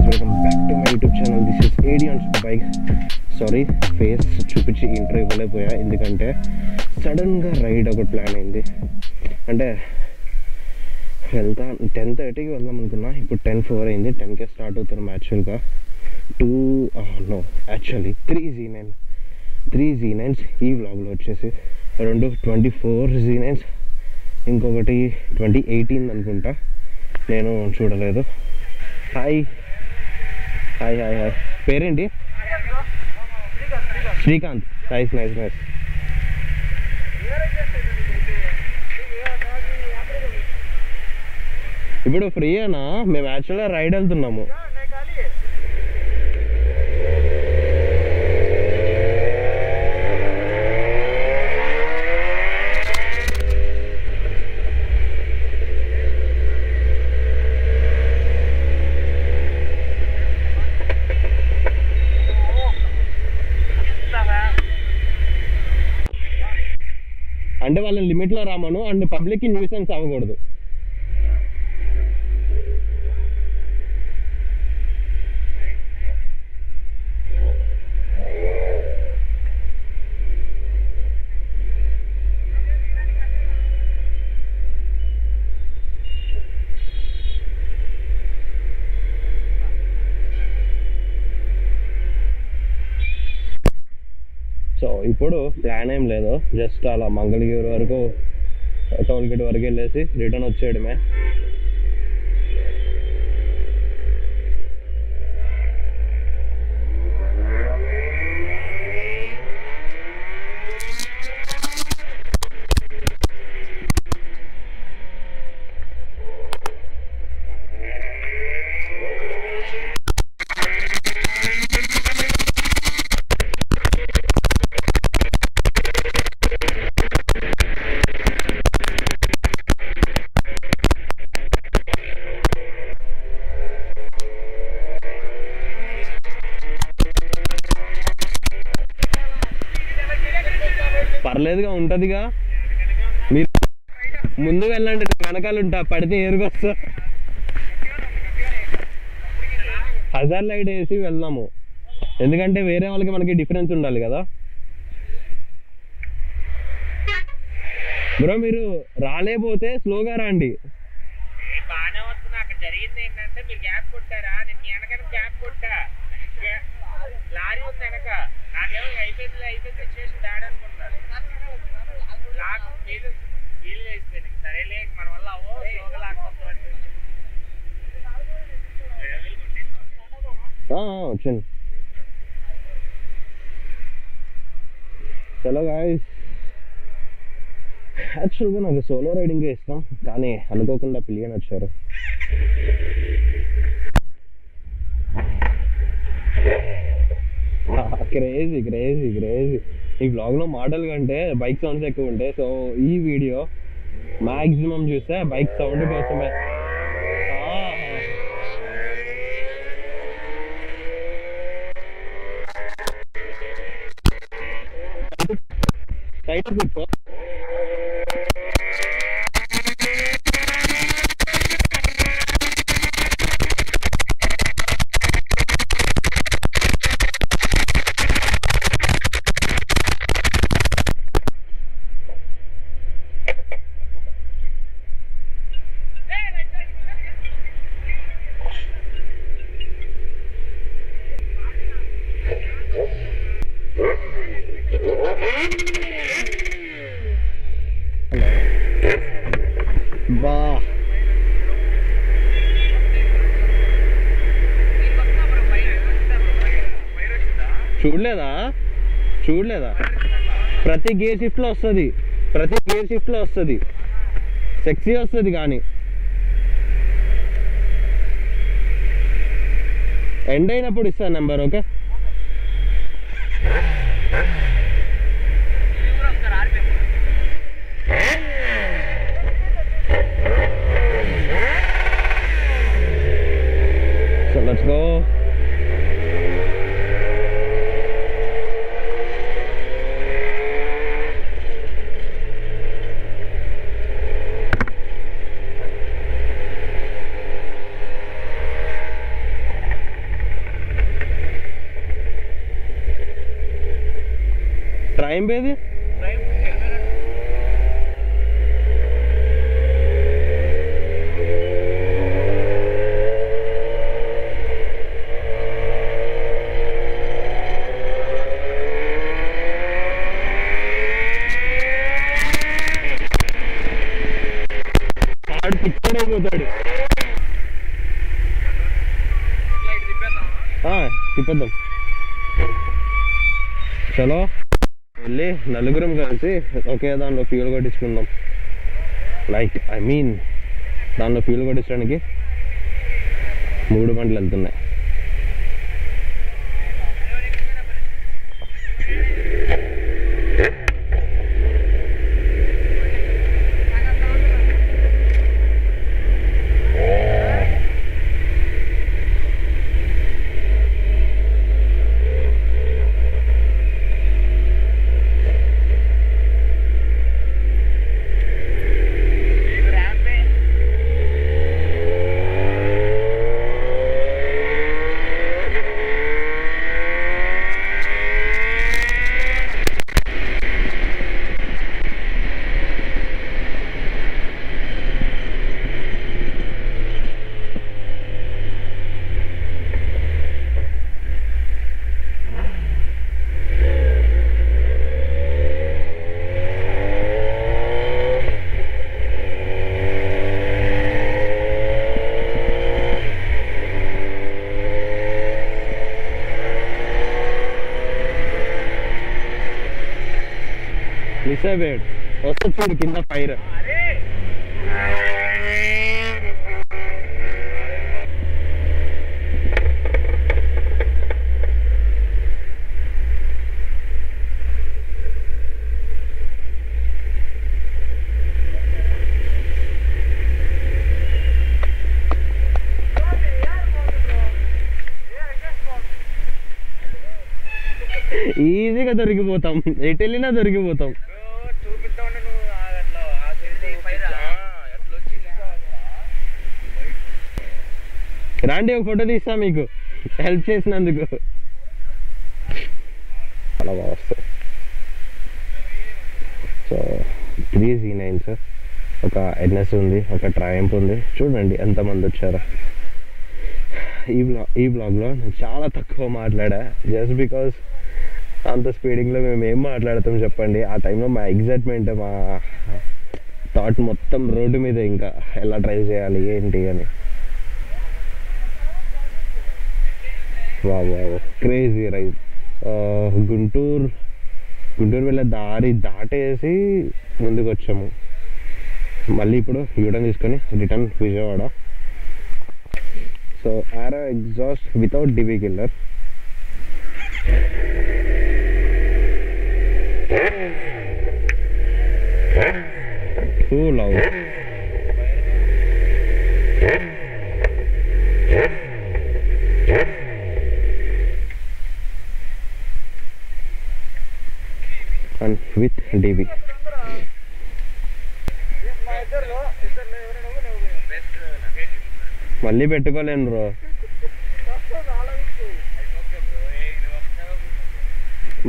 welcome back to my YouTube channel. This is AD on bike. Sorry, face చూపించి intro ఇవ్వలేకపోయా ఎందుకంటే సడన్గా ride ఒకటి plan అయింది. అంటే వెళ్తా 10:30కి వెళ్దాం అనుకున్నా, ఇప్పుడు 10:04 అయింది. 10కే స్టార్ట్ అవుతున్నాం. యాక్చువల్గా యాక్చువల్లీ 3 Z9s ఈ వ్లాగ్లో వచ్చేసి 24 Z9s, ఇంకొకటి 2018 అనుకుంటా, నేను చూడలేదు. హాయ్ హాయ్ హాయ్ హాయ్, పేరేంటి? శ్రీకాంత్. Nice nice nice. ఇప్పుడు ఫ్రీ అయినా? మేము యాక్చువల్గా రైడ్ వెళ్తున్నాము. అంటే వాళ్ళని లిమిట్లో రామను, అండ్ పబ్లిక్కి న్యూసెన్స్ అవ్వకూడదు. సో ఇప్పుడు ప్లాన్ ఏం లేదు, జస్ట్ అలా మంగళగిరి వరకు టోల్ గేట్ వరకు వెళ్ళేసి రిటర్న్ వచ్చేయడమే. పర్లేదుగా, ఉంటుందిగా. మీరు ముందు వెళ్ళండి, వెనకాల ఉంటా, పడితే ఏరుకొస్తా. హజార్ లైట్ వేసి వెళ్దాము, ఎందుకంటే వేరే వాళ్ళకి మనకి డిఫరెన్స్ ఉండాలి కదా. బ్రో మీరు రాలేపోతే స్లోగా రండి. జరిగింది ఏంటంటే మీరు గ్యాప్ కొట్టారా, నేను మీ వెనక గ్యాప్ కొట్టా, లారీ ఉంది వెనక, నాకేమో అయిపోయింది సిచ్యువేషన్ బ్యాడ్ అనుకుంటున్నారు. వీలు వేసిపోయింది, సరేలే మన వల్ల అవో స్లోగా లాక్కొస్తాం. వచ్చాను. చలో గాయ్స్, యాక్చువల్గా నాకు సోలో రైడింగే ఇష్టం, కానీ అనుకోకుండా పిలియన్ వచ్చారు. Crazy crazy crazy. ఈ బ్లాగ్లో మాటల కంటే బైక్ సౌండ్స్ ఎక్కువ ఉంటాయి. సో ఈ వీడియో మ్యాక్సిమం చూస్తే బైక్ సౌండ్ కోసమే. రైట్ కూర్చో. బా చూడలేదా ప్రతి గేర్ షిఫ్ట్లో వస్తుంది, సెక్సీ వస్తుంది. కానీ ఎండ్ అయినప్పుడు ఇస్తాను number. Okay, so let's go. Frame ఏది? తిప్పడే పోతాడు. తిప్పేద్దాం. చలో వెళ్ళి నలుగురం కలిసి ఒకే దాంట్లో ఫ్యూల్ కొట్టించుకుందాం. లైక్ దాంట్లో ఫ్యూల్ కొట్టించడానికి 3 బండ్లు వెళ్తున్నాయి. మిసేబేడ్ వస్తుంది చూడు కింద ఫైర్. ఈజీగా దొరికిపోతాం, ఎటు వెళ్ళినా దొరికిపోతాం. రాండి ఒక ఫోటో తీస్తా మీకు హెల్ప్ చేసినందుకు. చాలా బాగా వస్తాయి. సో 3 Z9s, ఒక NS ఉంది, ఒక ట్రయంఫ్ ఉంది. చూడండి ఎంతమంది వచ్చారో. ఈ బ్లాగ్లో నేను చాలా తక్కువ మాట్లాడా, జస్ట్ బికాస్ అంత స్పీడింగ్లో మేము ఏం మాట్లాడతాం చెప్పండి. ఆ టైంలో మా ఎగ్జైట్మెంట్, మా థాట్ మొత్తం రోడ్డు మీద, ఇంకా ఎలా డ్రైవ్ చేయాలి ఏంటి అని. Wow crazy ride. గుంటూరు వెళ్ళే దారి దాటేసి ముందుకు వచ్చాము. మళ్ళీ ఇప్పుడు యూటర్న్ తీసుకొని return Vijayawada. So Arrow exhaust without DB killer. Love and with DB. మళ్ళీ పెట్టుకోలేను బ్రో.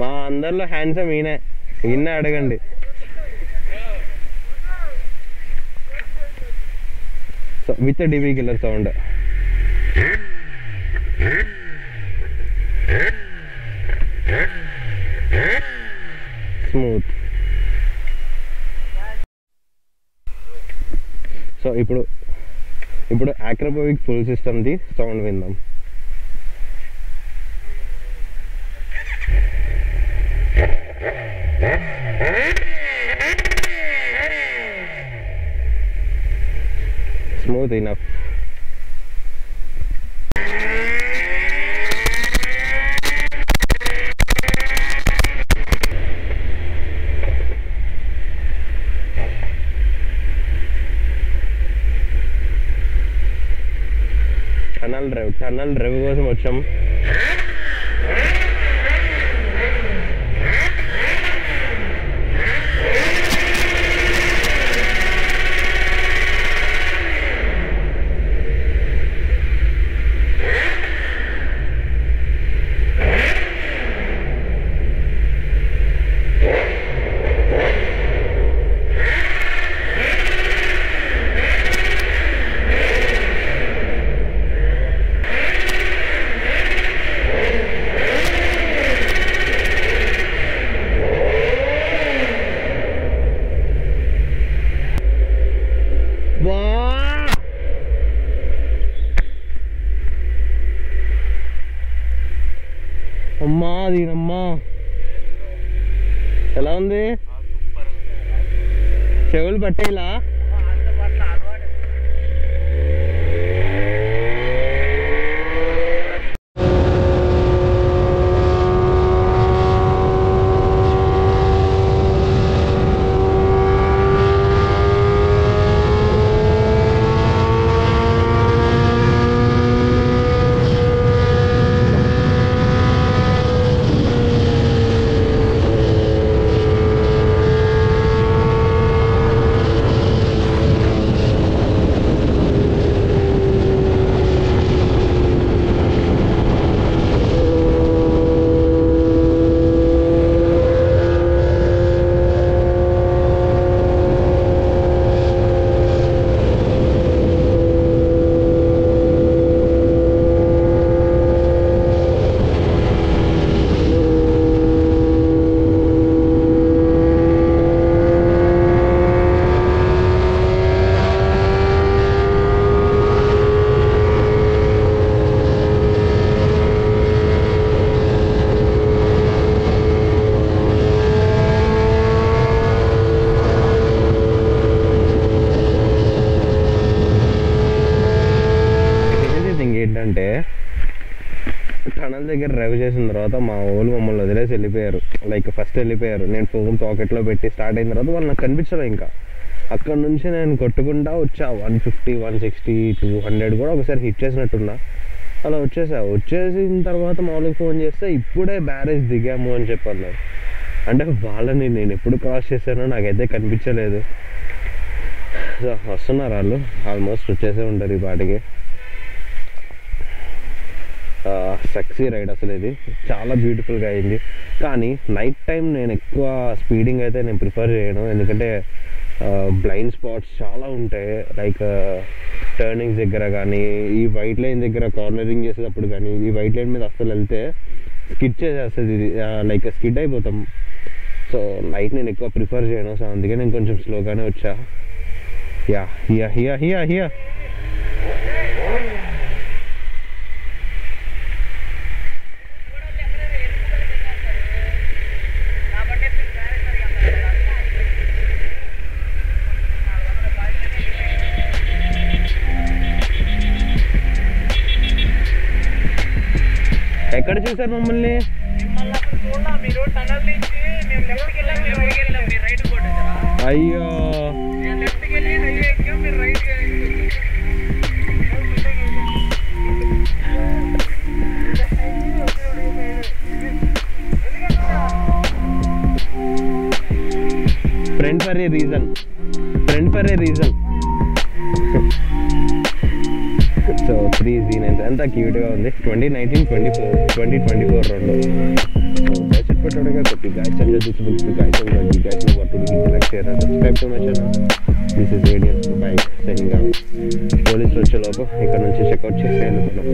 మా అందరిలో హ్యాండ్సమ్ ఈయనే అడగండి. So with DB killer sound. Smooth. So ఇప్పుడు ఆక్రోపోవిక్ ఫుల్ సిస్టమ్ది సౌండ్ విందాం. Smooth enough. టన్నల్ డ్రైవ్ కోసం వచ్చాం. దీనమ్మా ఎలా ఉంది చెవులు పట్టేలా ఏంటంటే టనల్ దగ్గర డ్రైవ్ చేసిన తర్వాత మా వాళ్ళు మమ్మల్ని వదిలేసి వెళ్ళిపోయారు. లైక్ ఫస్ట్ వెళ్ళిపోయారు. నేను ఫోన్ పాకెట్లో పెట్టి స్టార్ట్ అయిన తర్వాత వాళ్ళు నాకు కనిపించరు. ఇంకా అక్కడ నుంచి నేను కొట్టుకుంటా వచ్చా. 150, 160, 200 కూడా ఒకసారి హిట్ చేసినట్టున్నా. అలా వచ్చేసిన తర్వాత మా వాళ్ళకి ఫోన్ చేస్తే ఇప్పుడే బ్యారేజ్ దిగాము అని చెప్పన్నారు. అంటే వాళ్ళని నేను ఎప్పుడు క్రాస్ చేశానో నాకైతే కనిపించలేదు. సో వస్తున్నారు వాళ్ళు, ఆల్మోస్ట్ వచ్చేసే ఉంటారు ఈ పాటికి. సెక్సీ రైడ్ అసలు ఇది చాలా బ్యూటిఫుల్గా అయింది. కానీ నైట్ టైం నేను ఎక్కువ స్పీడింగ్ అయితే నేను ప్రిఫర్ చేయను. ఎందుకంటే బ్లైండ్ స్పాట్స్ చాలా ఉంటాయి. లైక్ టర్నింగ్స్ దగ్గర కానీ, ఈ వైట్ లైన్ దగ్గర కార్నరింగ్ చేసేటప్పుడు కానీ, ఈ వైట్ లైన్ మీద అసలు వెళ్తే స్కిడ్ చేసేస్తుంది. ఇది లైక్ స్కిడ్ అయిపోతాం. సో నైట్ నేను ఎక్కువ ప్రిఫర్ చేయను. సో అందుకే నేను కొంచెం స్లోగానే వచ్చా. Yeah here here here here ఎక్కడ చూసారు మమ్మల్ని? అయ్యో friend for a reason. So 3 Z900 ఎంత క్యూట్గా ఉంది. 2019, 2024 రెండు. So పెట్టాడుగా కొట్టి guys and just book the guys and you guys know what to do. Like, share and subscribe to my channel. This is Radiant Bike signing out. పోలీసులు వచ్చేలోపు ఇక్కడ నుంచి checkout చేసేయాలనుకున్నాం.